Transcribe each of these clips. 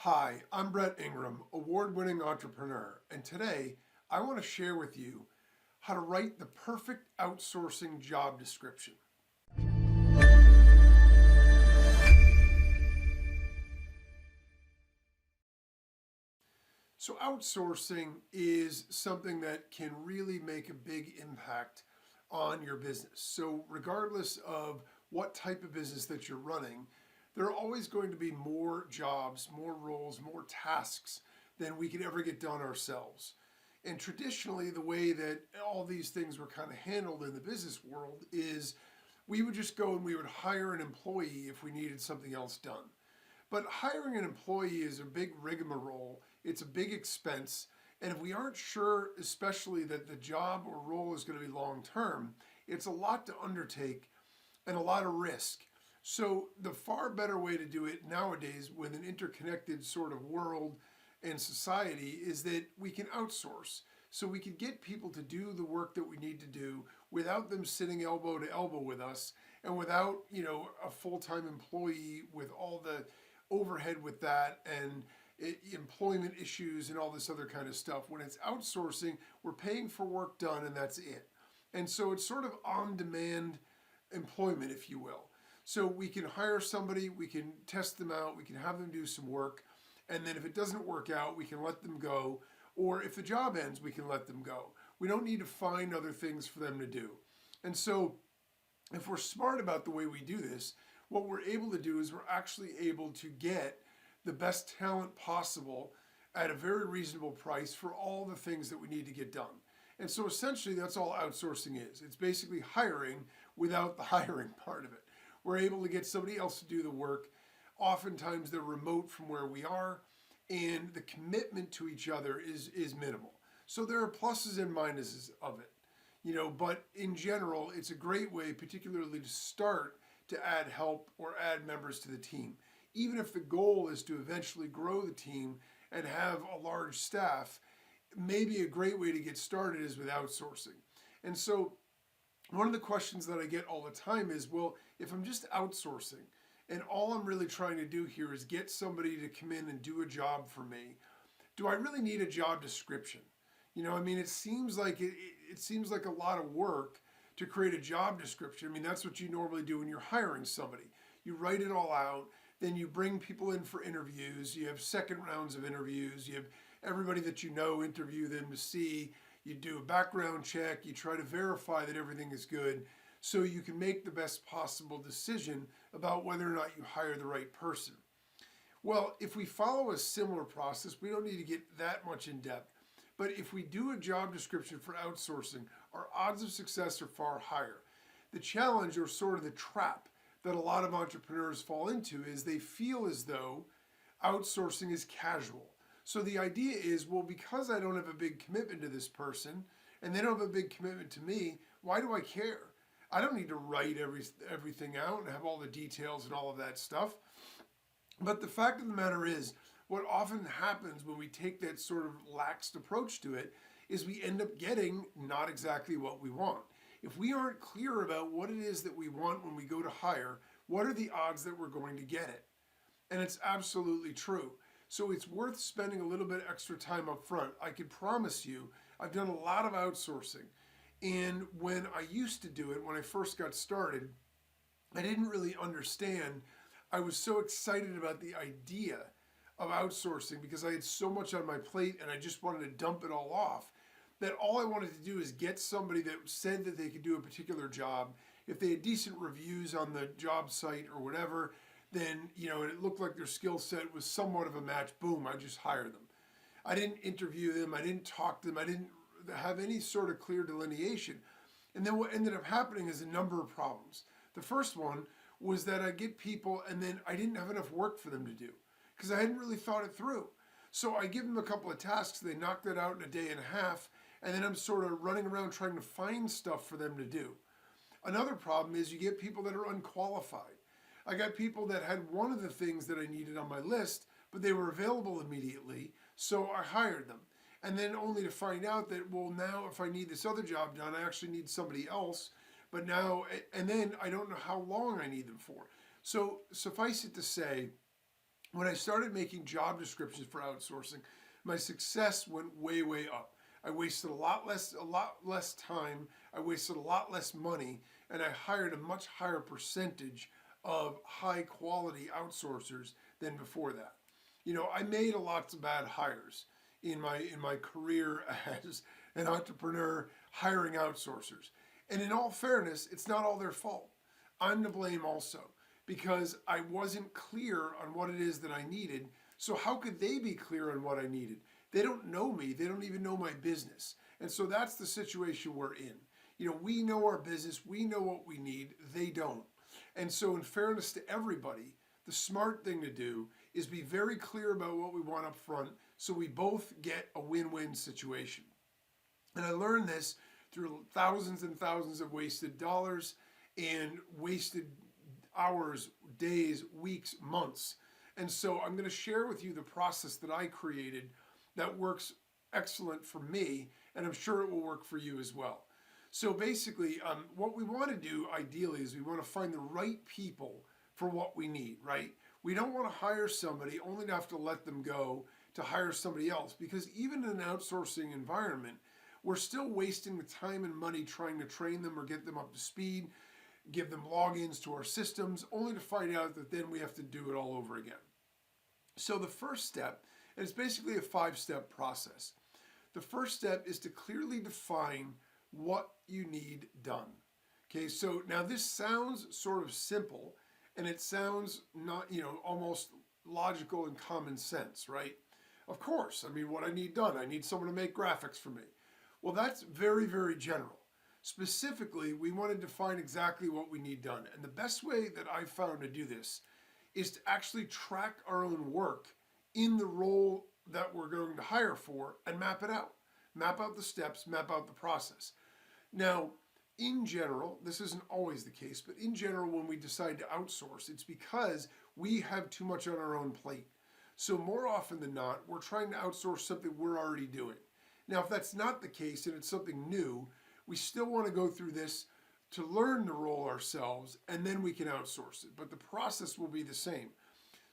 Hi, I'm Brett Ingram, award-winning entrepreneur, and today I want to share with you how to write the perfect outsourcing job description. So outsourcing is something that can really make a big impact on your business. So regardless of what type of business that you're running, there are always going to be more jobs, more roles, more tasks than we could ever get done ourselves. And traditionally, the way that all these things were kind of handled in the business world is we would just go and we would hire an employee if we needed something else done. But hiring an employee is a big rigmarole. It's a big expense. And if we aren't sure, especially that the job or role is going to be long term, it's a lot to undertake and a lot of risk. So the far better way to do it nowadays with an interconnected sort of world and society is that we can outsource. So we can get people to do the work that we need to do without them sitting elbow to elbow with us and without, a full-time employee with all the overhead with that and employment issues and all this other kind of stuff. When it's outsourcing, we're paying for work done and that's it. And so it's sort of on-demand employment, if you will. So we can hire somebody, we can test them out, we can have them do some work, and then if it doesn't work out, we can let them go. Or if the job ends, we can let them go. We don't need to find other things for them to do. And so if we're smart about the way we do this, what we're able to do is we're actually able to get the best talent possible at a very reasonable price for all the things that we need to get done. And so essentially that's all outsourcing is. It's basically hiring without the hiring part of it. We're able to get somebody else to do the work. Oftentimes they're remote from where we are and the commitment to each other is minimal. So there are pluses and minuses of it, but in general, it's a great way, particularly to start to add help or add members to the team. Even if the goal is to eventually grow the team and have a large staff, maybe a great way to get started is with outsourcing. And so one of the questions that I get all the time is, well, if I'm just outsourcing and all I'm really trying to do here is get somebody to come in and do a job for me, do I really need a job description? It seems like it seems like a lot of work to create a job description. That's what you normally do when you're hiring somebody. You write it all out, then you bring people in for interviews, you have second rounds of interviews, you have everybody that interview them to see, you do a background check, you try to verify that everything is good so you can make the best possible decision about whether or not you hire the right person. Well, if we follow a similar process, we don't need to get that much in depth. But if we do a job description for outsourcing, our odds of success are far higher. The challenge, or sort of the trap that a lot of entrepreneurs fall into, is they feel as though outsourcing is casual. So the idea is, well, because I don't have a big commitment to this person and they don't have a big commitment to me, why do I care? I don't need to write everything out and have all the details and all of that stuff. But the fact of the matter is, what often happens when we take that sort of laxed approach to it is we end up getting not exactly what we want. If we aren't clear about what it is that we want when we go to hire, what are the odds that we're going to get it? And it's absolutely true. So it's worth spending a little bit extra time up front. I can promise you, I've done a lot of outsourcing. And when I used to do it, when I first got started, I didn't really understand. I was so excited about the idea of outsourcing because I had so much on my plate and I just wanted to dump it all off, that all I wanted to do is get somebody that said that they could do a particular job. If they had decent reviews on the job site or whatever, then, and it looked like their skill set was somewhat of a match, boom, I just hired them. I didn't interview them, I didn't talk to them, I didn't have any sort of clear delineation. And then what ended up happening is a number of problems. The first one was that I get people and then I didn't have enough work for them to do because I hadn't really thought it through. So I give them a couple of tasks, they knock that out in a day and a half, and then I'm sort of running around trying to find stuff for them to do. Another problem is you get people that are unqualified. I got people that had one of the things that I needed on my list, but they were available immediately, so I hired them. And then only to find out that, well, now if I need this other job done, I actually need somebody else, but now, and then I don't know how long I need them for. So suffice it to say, When I started making job descriptions for outsourcing, my success went way, way up. I wasted a lot less time, I wasted a lot less money, and I hired a much higher percentage of high quality outsourcers than before that. You know, I made a lots of bad hires in my career as an entrepreneur hiring outsourcers. And in all fairness, it's not all their fault. I'm to blame also because I wasn't clear on what it is that I needed. So how could they be clear on what I needed? They don't know me. They don't even know my business. And so that's the situation we're in. You know, we know our business. We know what we need. They don't. And so in fairness to everybody, the smart thing to do is be very clear about what we want up front so we both get a win-win situation. And I learned this through thousands and thousands of wasted dollars and wasted hours, days, weeks, months. And so I'm going to share with you the process that I created that works excellent for me, and I'm sure it will work for you as well. So basically, what we want to do ideally is we want to find the right people for what we need, right? We don't want to hire somebody only to have to let them go to hire somebody else, because even in an outsourcing environment, we're still wasting the time and money trying to train them or get them up to speed, give them logins to our systems, only to find out that then we have to do it all over again. So the first step, and it's basically a 5-step process. The first step is to clearly define what you need done. Okay, so now this sounds sort of simple, and it sounds not, almost logical and common sense, right? Of course, I mean, what I need done, I need someone to make graphics for me. Well, that's very, very general. Specifically, we want to define exactly what we need done. And the best way that I've found to do this is to actually track our own work in the role that we're going to hire for and map it out. Map out the steps, map out the process. Now, in general, this isn't always the case, but in general, when we decide to outsource, it's because we have too much on our own plate. So more often than not, we're trying to outsource something we're already doing. Now, if that's not the case and it's something new, we still want to go through this to learn the role ourselves, and then we can outsource it. But the process will be the same.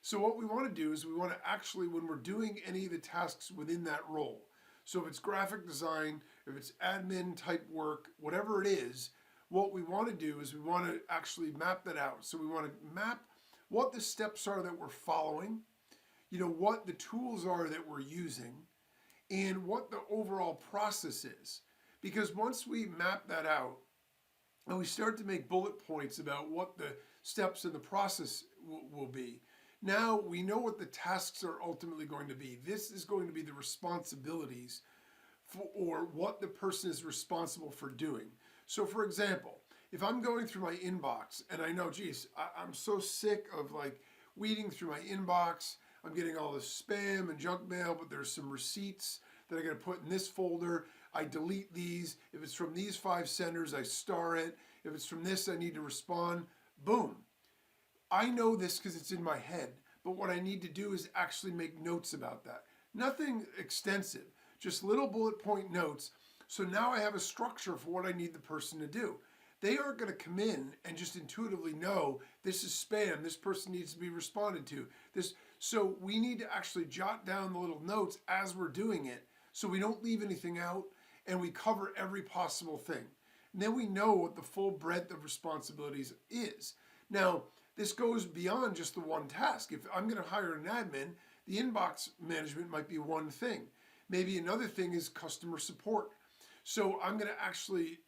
So what we want to do is we want to actually, when we're doing any of the tasks within that role, so if it's graphic design, if it's admin type work, whatever it is, what we want to do is we want to actually map that out. So we want to map what the steps are that we're following, what the tools are that we're using, and what the overall process is. Because once we map that out and we start to make bullet points about what the steps in the process will be, now we know what the tasks are ultimately going to be. This is going to be the responsibilities or what the person is responsible for doing. So for example, if I'm going through my inbox and I know, geez, I'm so sick of weeding through my inbox, I'm getting all this spam and junk mail, but there's some receipts that I got to put in this folder. I delete these. If it's from these 5 senders, I star it. If it's from this, I need to respond. Boom. I know this because it's in my head, but what I need to do is actually make notes about that. Nothing extensive, just little bullet point notes. So now I have a structure for what I need the person to do. They aren't going to come in and just intuitively know this is spam, this person needs to be responded to. So we need to actually jot down the little notes as we're doing it so we don't leave anything out and we cover every possible thing. And then we know what the full breadth of responsibilities is. Now, this goes beyond just the one task. If I'm going to hire an admin, the inbox management might be one thing. Maybe another thing is customer support. So I'm going to actually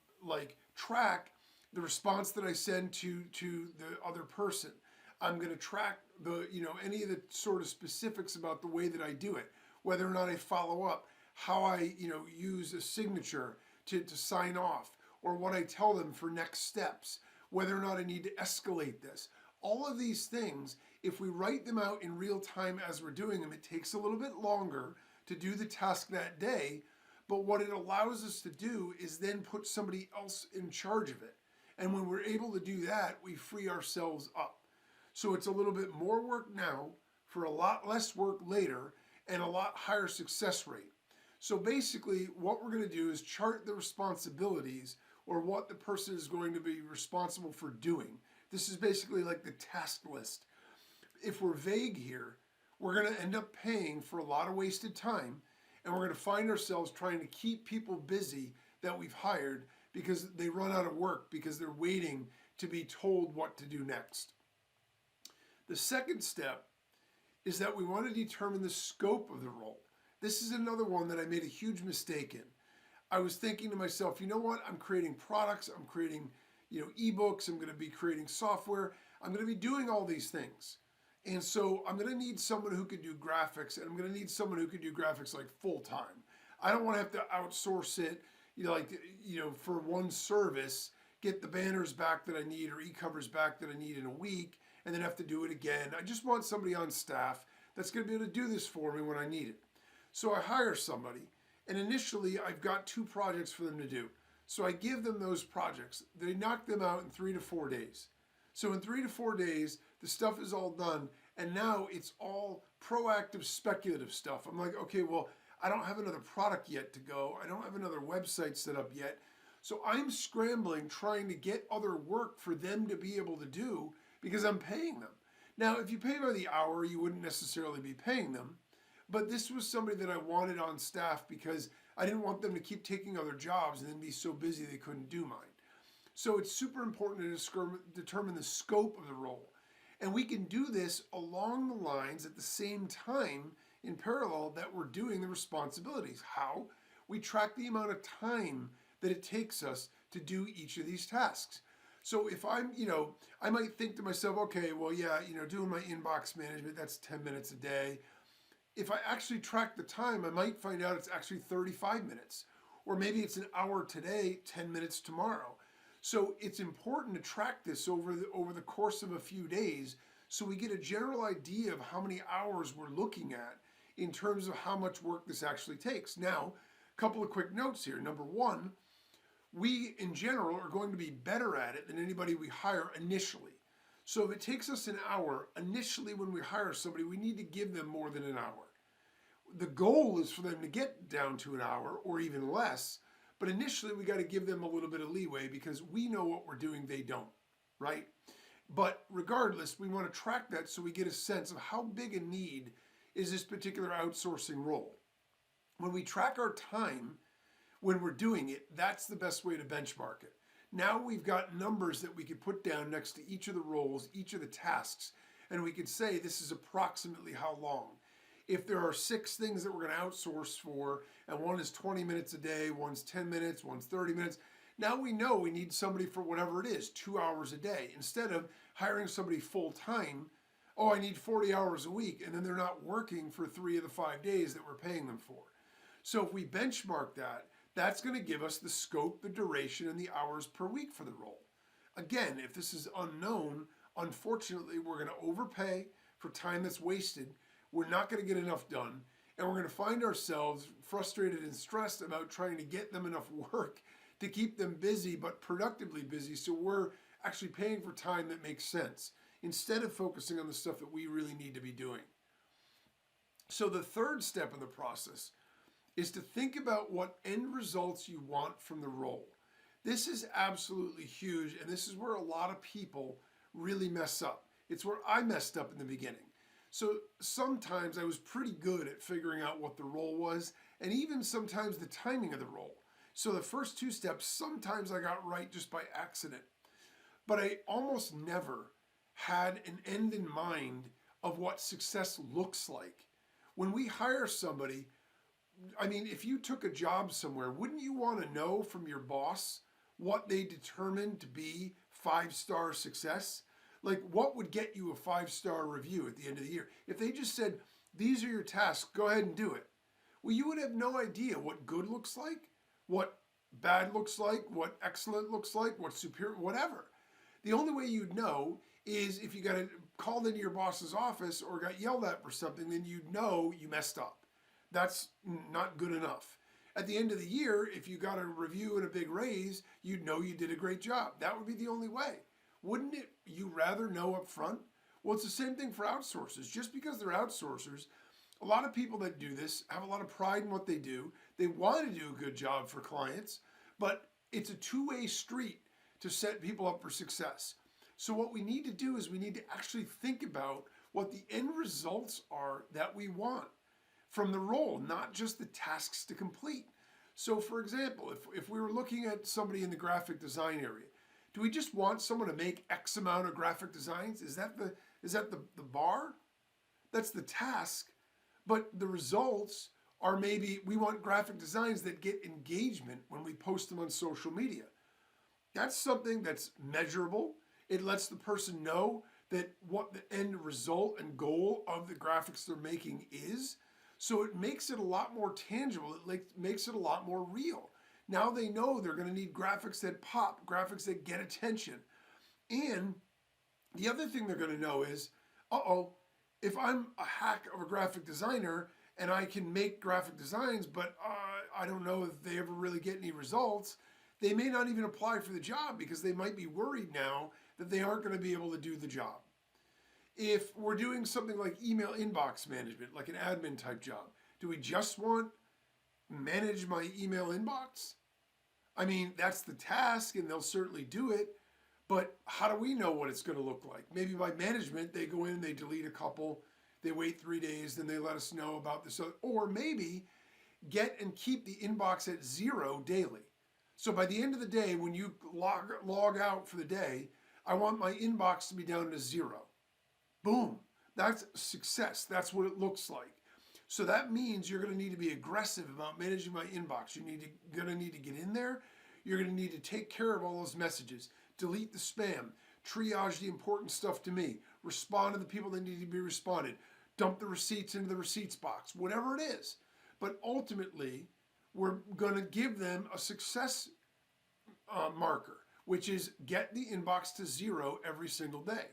track the response that I send to the other person. I'm going to track any of the sort of specifics about the way that I do it, whether or not I follow up, how I use a signature to sign off, or what I tell them for next steps, whether or not I need to escalate this. All of these things, if we write them out in real time as we're doing them, it takes a little bit longer to do the task that day, but what it allows us to do is then put somebody else in charge of it. And when we're able to do that, we free ourselves up. So it's a little bit more work now for a lot less work later and a lot higher success rate. So basically what we're going to do is chart the responsibilities or what the person is going to be responsible for doing. This is basically like the task list. If we're vague here, we're going to end up paying for a lot of wasted time, and we're going to find ourselves trying to keep people busy that we've hired because they run out of work because they're waiting to be told what to do next. The second step is that we want to determine the scope of the role. This is another one that I made a huge mistake in. I was thinking to myself, you know what? I'm creating products, I'm creating, ebooks, I'm going to be creating software, I'm going to be doing all these things. And so I'm going to need someone who could do graphics, and I'm going to need someone who could do graphics like full time. I don't want to have to outsource it, for one service, get the banners back that I need or e-covers back that I need in a week, and then have to do it again. I just want somebody on staff that's going to be able to do this for me when I need it. So I hire somebody, and initially I've got 2 projects for them to do. So I give them those projects. They knock them out in 3 to 4 days. So in 3 to 4 days, the stuff is all done, and now it's all proactive, speculative stuff. I'm like, okay, well, I don't have another product yet to go. I don't have another website set up yet. So I'm scrambling, trying to get other work for them to be able to do because I'm paying them. Now, if you pay by the hour, you wouldn't necessarily be paying them. But this was somebody that I wanted on staff because I didn't want them to keep taking other jobs and then be so busy they couldn't do mine. So it's super important to determine the scope of the role. And we can do this along the lines at the same time in parallel that we're doing the responsibilities. How? We track the amount of time that it takes us to do each of these tasks. So if I'm, I might think to myself, okay, well, yeah, doing my inbox management, that's 10 minutes a day. If I actually track the time, I might find out it's actually 35 minutes. Or maybe it's an hour today, 10 minutes tomorrow. So it's important to track this over the course of a few days so we get a general idea of how many hours we're looking at in terms of how much work this actually takes. Now, a couple of quick notes here. Number one, we in general are going to be better at it than anybody we hire initially. So if it takes us an hour, initially when we hire somebody, we need to give them more than an hour. The goal is for them to get down to an hour or even less, but initially we got to give them a little bit of leeway because we know what we're doing, they don't, right? But regardless, we want to track that so we get a sense of how big a need is this particular outsourcing role. When we track our time when we're doing it, that's the best way to benchmark it. Now we've got numbers that we could put down next to each of the roles, each of the tasks, and we could say this is approximately how long. If there are 6 things that we're going to outsource for, and one is 20 minutes a day, one's 10 minutes, one's 30 minutes, now we know we need somebody for whatever it is, 2 hours a day. Instead of hiring somebody full time, oh, I need 40 hours a week, and then they're not working for 3 of the 5 days that we're paying them for. So if we benchmark that, that's going to give us the scope, the duration, and the hours per week for the role. Again, if this is unknown, unfortunately, we're going to overpay for time that's wasted. We're not going to get enough done, and we're going to find ourselves frustrated and stressed about trying to get them enough work to keep them busy, but productively busy, so we're actually paying for time that makes sense, instead of focusing on the stuff that we really need to be doing. So the third step in the process is to think about what end results you want from the role. This is absolutely huge, and this is where a lot of people really mess up. It's where I messed up in the beginning. So sometimes I was pretty good at figuring out what the role was, and even sometimes the timing of the role. So the first 2 steps, sometimes I got right just by accident. But I almost never had an end in mind of what success looks like. When we hire somebody, I mean, if you took a job somewhere, wouldn't you want to know from your boss what they determined to be 5-star success? Like, what would get you a 5-star review at the end of the year? If they just said, these are your tasks, go ahead and do it. Well, you would have no idea what good looks like, what bad looks like, what excellent looks like, what superior, whatever. The only way you'd know is if you got called into your boss's office or got yelled at for something, then you'd know you messed up. That's not good enough. At the end of the year, if you got a review and a big raise, you'd know you did a great job. That would be the only way. Wouldn't you rather know up front? Well, it's the same thing for outsourcers. Just because they're outsourcers, a lot of people that do this have a lot of pride in what they do. They want to do a good job for clients, but it's a two-way street to set people up for success. So what we need to do is we need to actually think about what the end results are that we want from the role, not just the tasks to complete. So for example, if we were looking at somebody in the graphic design area, do we just want someone to make X amount of graphic designs? Is that the bar? That's the task. But the results are maybe we want graphic designs that get engagement when we post them on social media. That's something that's measurable. It lets the person know that what the end result and goal of the graphics they're making is. So it makes it a lot more tangible. It makes it a lot more real. Now they know they're going to need graphics that pop, graphics that get attention. And the other thing they're going to know is, if I'm a hack of a graphic designer and I can make graphic designs, but I don't know if they ever really get any results, they may not even apply for the job because they might be worried now that they aren't going to be able to do the job. If we're doing something like email inbox management, like an admin type job, do we just want manage my email inbox? I mean, that's the task and they'll certainly do it, but how do we know what it's going to look like? Maybe by management, they go in, they delete a couple, they wait 3 days, then they let us know about this. Or maybe get and keep the inbox at 0 daily. So by the end of the day, when you log out for the day, I want my inbox to be down to 0. Boom. That's success. That's what it looks like. So that means you're going to need to be aggressive about managing my inbox. You're going to need to get in there. You're going to need to take care of all those messages. Delete the spam. Triage the important stuff to me. Respond to the people that need to be responded. Dump the receipts into the receipts box. Whatever it is. But ultimately, we're going to give them a success marker, which is get the inbox to 0 every single day.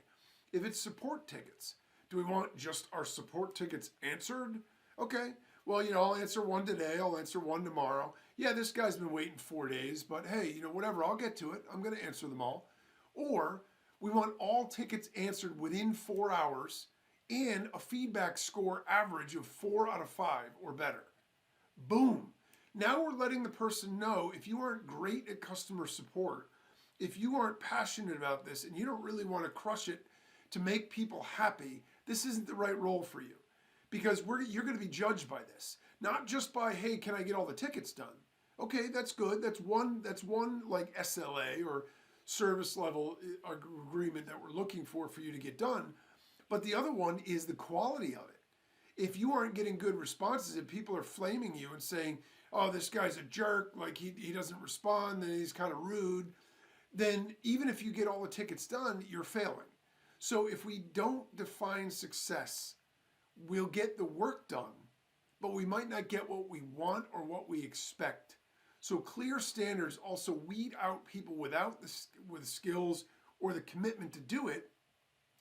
If it's support tickets, do we want just our support tickets answered? Okay, well, I'll answer one today, I'll answer one tomorrow. Yeah, this guy's been waiting 4 days, but hey, whatever, I'll get to it. I'm going to answer them all. Or we want all tickets answered within 4 hours and a feedback score average of 4 out of 5 or better. Boom. Now we're letting the person know if you aren't great at customer support, if you aren't passionate about this and you don't really want to crush it to make people happy, this isn't the right role for you. Because you're going to be judged by this. Not just by, hey, can I get all the tickets done? Okay, that's good. That's one like SLA or service level agreement that we're looking for you to get done. But the other one is the quality of it. If you aren't getting good responses and people are flaming you and saying, oh, this guy's a jerk, like he doesn't respond, then he's kind of rude, then even if you get all the tickets done, you're failing. So if we don't define success, we'll get the work done, but we might not get what we want or what we expect. So clear standards also weed out people with skills or the commitment to do it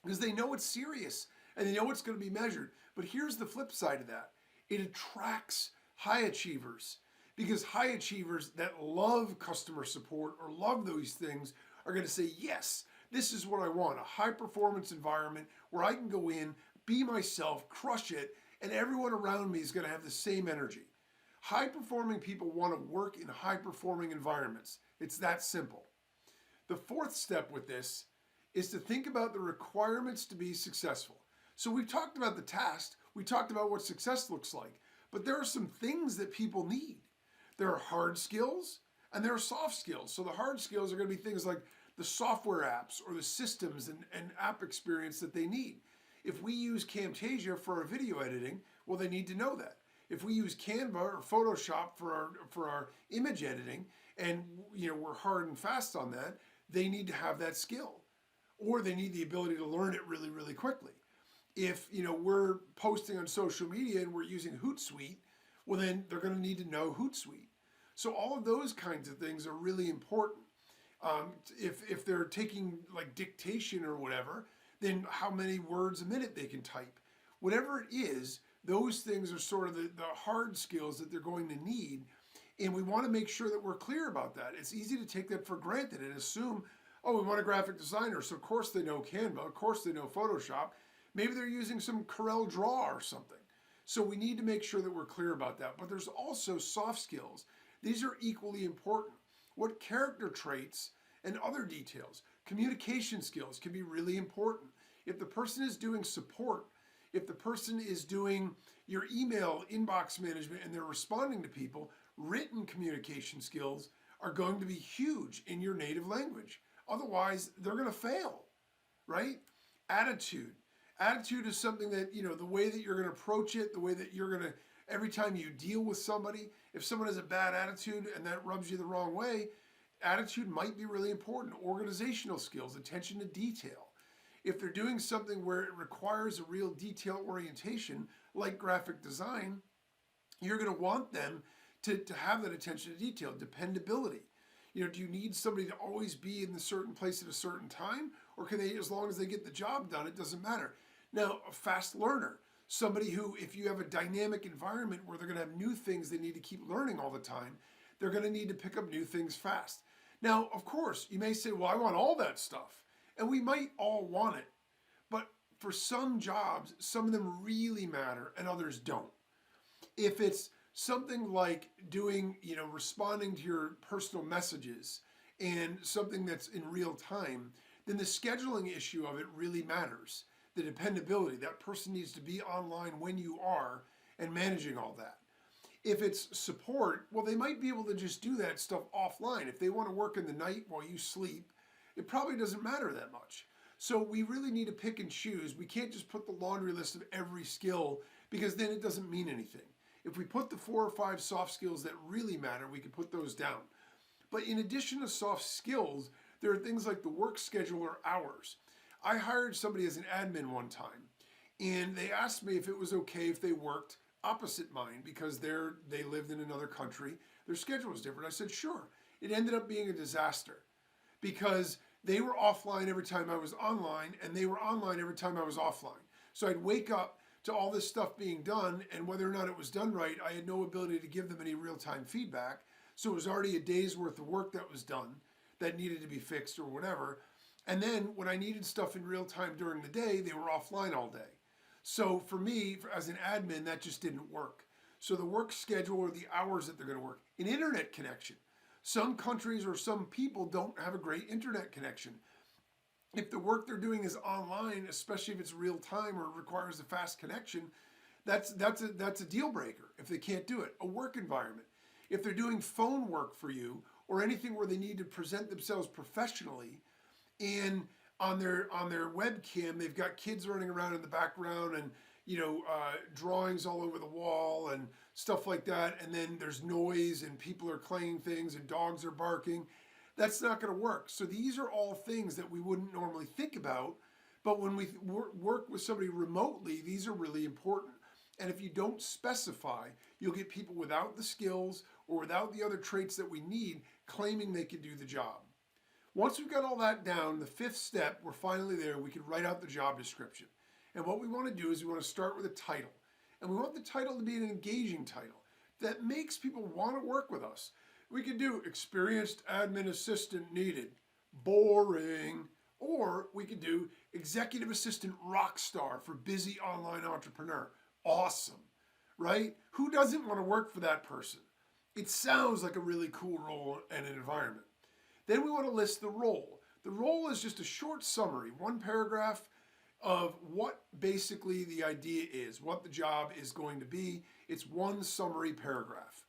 because they know it's serious and they know it's going to be measured. But here's the flip side of that. It attracts high achievers because high achievers that love customer support or love those things are going to say, yes, this is what I want, a high performance environment where I can go in, be myself, crush it, and everyone around me is going to have the same energy. High performing people want to work in high performing environments. It's that simple. The fourth step with this is to think about the requirements to be successful. So we've talked about the task, we talked about what success looks like, but there are some things that people need. There are hard skills and there are soft skills. So the hard skills are going to be things like the software apps or the systems and app experience that they need. If we use Camtasia for our video editing, well, they need to know that. If we use Canva or Photoshop for our image editing, and we're hard and fast on that, they need to have that skill, or they need the ability to learn it really, really quickly. If we're posting on social media and we're using Hootsuite, well, then they're going to need to know Hootsuite. So all of those kinds of things are really important. If they're taking like dictation or whatever, then how many words a minute they can type. Whatever it is, those things are sort of the hard skills that they're going to need. And we want to make sure that we're clear about that. It's easy to take that for granted and assume, oh, we want a graphic designer, so of course they know Canva, of course they know Photoshop. Maybe they're using some Corel Draw or something. So we need to make sure that we're clear about that. But there's also soft skills. These are equally important. What character traits and other details, communication skills can be really important. If the person is doing support, if the person is doing your email inbox management and they're responding to people, written communication skills are going to be huge in your native language. Otherwise, they're going to fail, right? Attitude. Attitude is something that, the way that you're going to approach it, the way that you're going to, every time you deal with somebody, if someone has a bad attitude and that rubs you the wrong way, attitude might be really important. Organizational skills, attention to detail. If they're doing something where it requires a real detail orientation, like graphic design, you're going to want them to have that attention to detail. Dependability. Do you need somebody to always be in a certain place at a certain time? Or can they, as long as they get the job done, it doesn't matter. Now, a fast learner. Somebody who, if you have a dynamic environment where they're going to have new things they need to keep learning all the time, they're going to need to pick up new things fast. Now, of course, you may say, well, I want all that stuff. And we might all want it. But for some jobs, some of them really matter and others don't. If it's something like doing, responding to your personal messages and something that's in real time, then the scheduling issue of it really matters. The dependability, that person needs to be online when you are and managing all that. If it's support, well, they might be able to just do that stuff offline. If they want to work in the night while you sleep, it probably doesn't matter that much. So we really need to pick and choose. We can't just put the laundry list of every skill because then it doesn't mean anything. If we put the 4 or 5 soft skills that really matter, we can put those down. But in addition to soft skills, there are things like the work schedule or hours. I hired somebody as an admin one time, and they asked me if it was okay if they worked opposite mine because they lived in another country. Their schedule was different. I said, sure. It ended up being a disaster because they were offline every time I was online, and they were online every time I was offline. So I'd wake up to all this stuff being done, and whether or not it was done right, I had no ability to give them any real-time feedback. So it was already a day's worth of work that was done that needed to be fixed or whatever. And then when I needed stuff in real time during the day, they were offline all day. So for me, as an admin, that just didn't work. So the work schedule or the hours that they're going to work. An internet connection. Some countries or some people don't have a great internet connection. If the work they're doing is online, especially if it's real time or requires a fast connection, that's a deal breaker if they can't do it. A work environment. If they're doing phone work for you or anything where they need to present themselves professionally, and on their webcam they've got kids running around in the background and drawings all over the wall and stuff like that, and then there's noise and people are clanging things and dogs are barking, that's not going to work. So these are all things that we wouldn't normally think about, but when we work with somebody remotely, these are really important. And if you don't specify, you'll get people without the skills or without the other traits that we need claiming they can do the job. Once we've got all that down, the 5th step, we're finally there, we can write out the job description. And what we want to do is we want to start with a title. And we want the title to be an engaging title that makes people want to work with us. We could do experienced admin assistant needed. Boring. Or we could do executive assistant rock star for busy online entrepreneur. Awesome, right? Who doesn't want to work for that person? It sounds like a really cool role and an environment. Then we want to list the role. The role is just a short summary, 1 paragraph of what basically the idea is, what the job is going to be. It's 1 summary paragraph.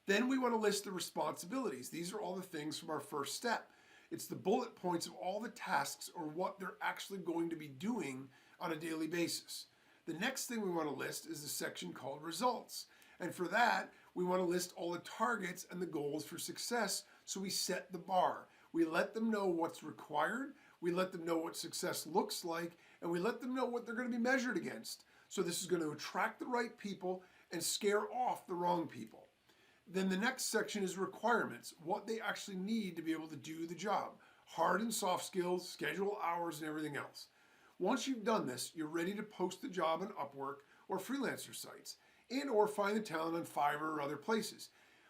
Then we want to list the responsibilities. These are all the things from our first step. It's the bullet points of all the tasks or what they're actually going to be doing on a daily basis. The next thing we want to list is the section called results. And for that, we want to list all the targets and the goals for success, so we set the bar. We let them know what's required, we let them know what success looks like, and we let them know what they're going to be measured against. So this is going to attract the right people and scare off the wrong people. Then the next section is requirements, what they actually need to be able to do the job. Hard and soft skills, schedule hours, and everything else. Once you've done this, you're ready to post the job on Upwork or freelancer sites, and or find the talent on Fiverr or other places.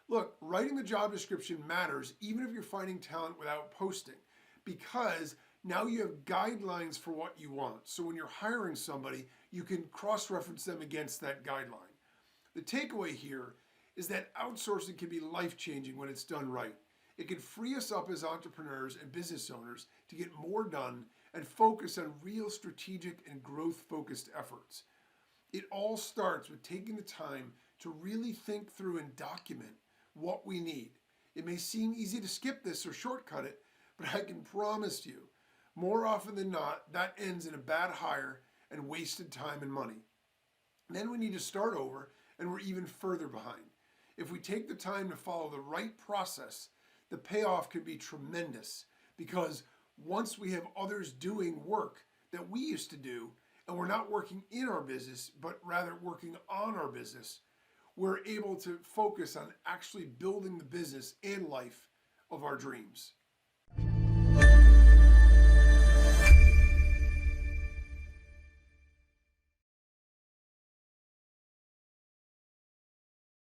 Look, writing the job description matters even if you're finding talent without posting, because now you have guidelines for what you want. So when you're hiring somebody, you can cross-reference them against that guideline. The takeaway here is that outsourcing can be life-changing when it's done right. It can free us up as entrepreneurs and business owners to get more done and focus on real strategic and growth focused efforts. It all starts with taking the time to really think through and document what we need. It may seem easy to skip this or shortcut it, but I can promise you, more often than not, that ends in a bad hire and wasted time and money. Then we need to start over and we're even further behind. If we take the time to follow the right process, the payoff can be tremendous because once we have others doing work that we used to do and we're not working in our business, but rather working on our business, we're able to focus on actually building the business and life of our dreams.